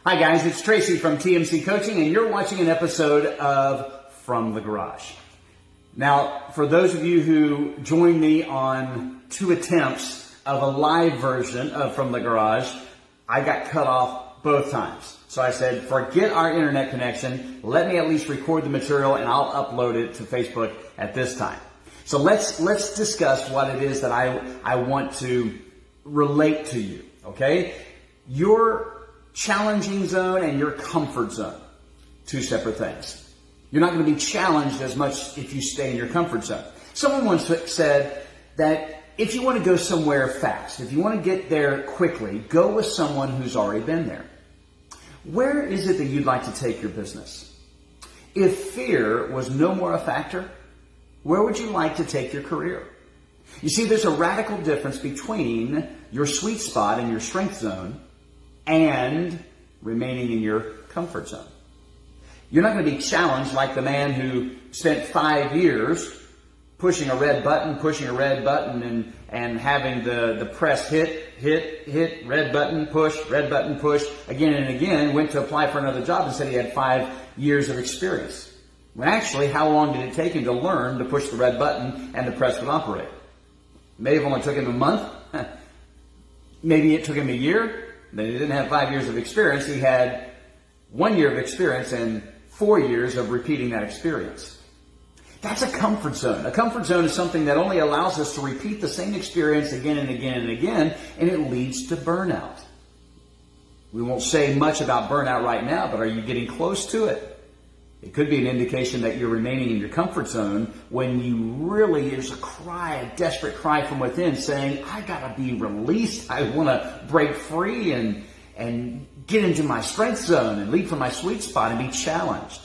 Hi guys, it's Tracy from TMC Coaching, and you're watching an episode of From the Garage. Now, for those of you who joined me on 2 attempts of a live version of From the Garage, I got cut off both times. So I said, forget our internet connection, let me at least record the material and I'll upload it to Facebook at this time. So let's discuss what it is that I want to relate to you, okay? Your challenging zone and your comfort zone, 2 separate things. You're not going to be challenged as much if you stay in your comfort zone. Someone once said that if you want to go somewhere fast, if you want to get there quickly, go with someone who's already been there. Where is it that you'd like to take your business? If fear was no more a factor, where would you like to take your career? You see, there's a radical difference between your sweet spot and your strength zone and remaining in your comfort zone. You're not going to be challenged like the man who spent 5 years pushing a red button, and having the press hit, red button, push, again and again, went to apply for another job and said he had 5 years of experience. When actually, how long did it take him to learn to push the red button and the press would operate? May have only took him a month. Maybe it took him a year. Then he didn't have 5 years of experience. He had 1 year of experience and 4 years of repeating that experience. That's a comfort zone. A comfort zone is something that only allows us to repeat the same experience again and again and again, and it leads to burnout. We won't say much about burnout right now, but are you getting close to it? It could be an indication that you're remaining in your comfort zone when you really, there's a cry, a desperate cry from within saying, I gotta be released. I want to break free and get into my strength zone and lead from my sweet spot and be challenged.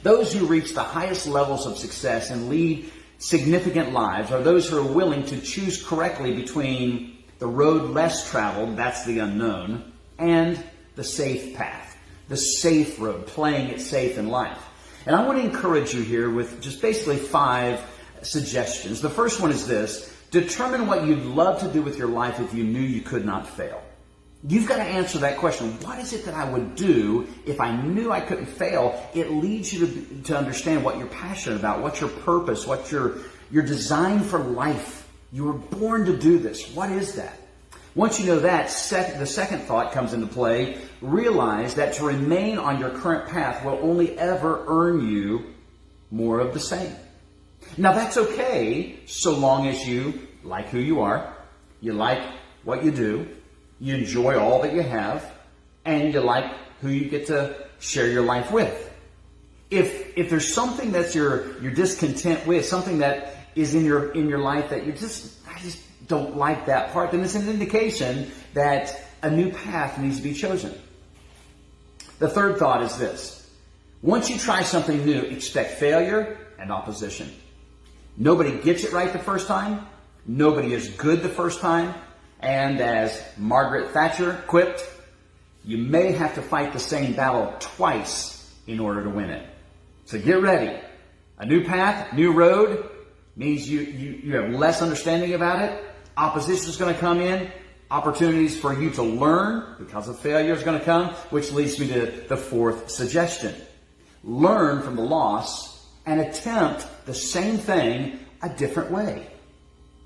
Those who reach the highest levels of success and lead significant lives are those who are willing to choose correctly between the road less traveled, that's the unknown, and the safe path. The safe road, playing it safe in life. And I want to encourage you here with just basically 5 suggestions. The first one is this: determine what you'd love to do with your life if you knew you could not fail. You've got to answer that question. What is it that I would do if I knew I couldn't fail? It leads you to understand what you're passionate about, what's your purpose, what's your design for life. You were born to do this. What is that? Once you know that, the second thought comes into play. Realize that to remain on your current path will only ever earn you more of the same. Now that's okay so long as you like who you are, you like what you do, you enjoy all that you have, and you like who you get to share your life with. If there's something that you're discontent with, something that is in your life that I just don't like that part, then it's an indication that a new path needs to be chosen. The third thought is this: once you try something new, expect failure and opposition. Nobody gets it right the first time. Nobody is good the first time. And as Margaret Thatcher quipped, you may have to fight the same battle twice in order to win it. So get ready. A new path, new road means you have less understanding about it. Opposition is going to come in. Opportunities for you to learn because of failure is going to come, which leads me to the 4th suggestion. Learn from the loss and attempt the same thing a different way.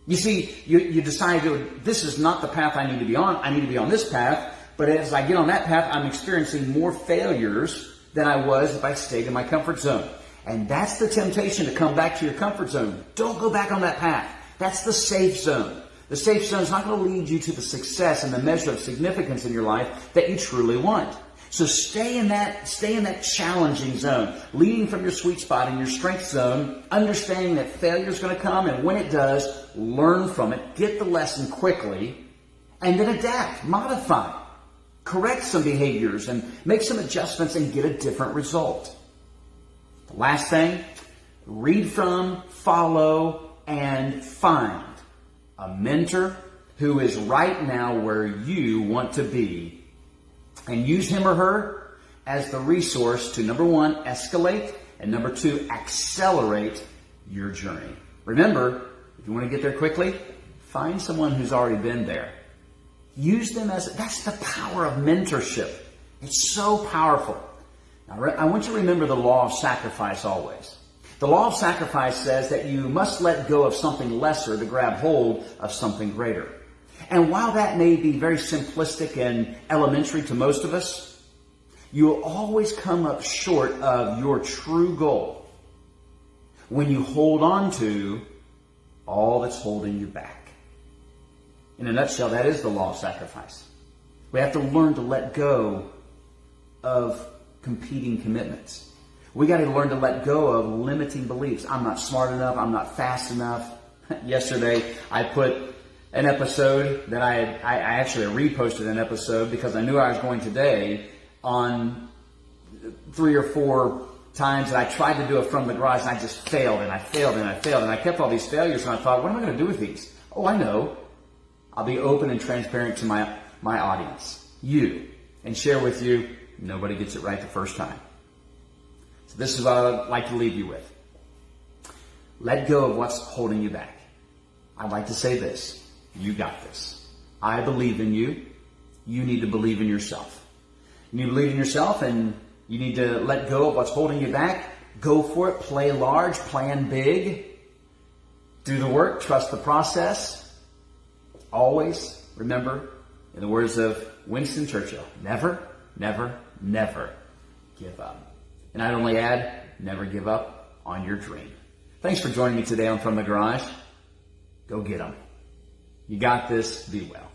You see, you decide this is not the path I need to be on. I need to be on this path. But as I get on that path, I'm experiencing more failures than I was if I stayed in my comfort zone. And that's the temptation, to come back to your comfort zone. Don't go back on that path. That's the safe zone. The safe zone is not going to lead you to the success and the measure of significance in your life that you truly want. So stay in that challenging zone, leading from your sweet spot in your strength zone, understanding that failure is going to come, and when it does, learn from it, get the lesson quickly, and then adapt, modify, correct some behaviors, and make some adjustments and get a different result. The last thing, read from, follow, and find a mentor who is right now where you want to be, and use him or her as the resource to, number 1, escalate, and number 2, accelerate your journey. Remember, if you want to get there quickly, Find someone who's already been there. Use them as, that's the power of mentorship. It's so powerful. Now, I want you to remember the law of sacrifice always. The law of sacrifice says that you must let go of something lesser to grab hold of something greater. And while that may be very simplistic and elementary to most of us, you will always come up short of your true goal when you hold on to all that's holding you back. In a nutshell, that is the law of sacrifice. We have to learn to let go of competing commitments. We got to learn to let go of limiting beliefs. I'm not smart enough. I'm not fast enough. Yesterday, I put an episode that I actually reposted an episode because I knew I was going today on 3 or 4 times that I tried to do it from the garage and I just failed and I failed and I failed and I kept all these failures and I thought, what am I going to do with these? Oh, I know. I'll be open and transparent to my audience, you, and share with you, nobody gets it right the first time. So this is what I'd like to leave you with. Let go of what's holding you back. I'd like to say this. You got this. I believe in you. You need to believe in yourself. You need to believe in yourself and you need to let go of what's holding you back. Go for it. Play large. Plan big. Do the work. Trust the process. Always remember, in the words of Winston Churchill, never, never, never give up. And I'd only add, never give up on your dream. Thanks for joining me today on From the Garage. Go get 'em. You got this. Be well.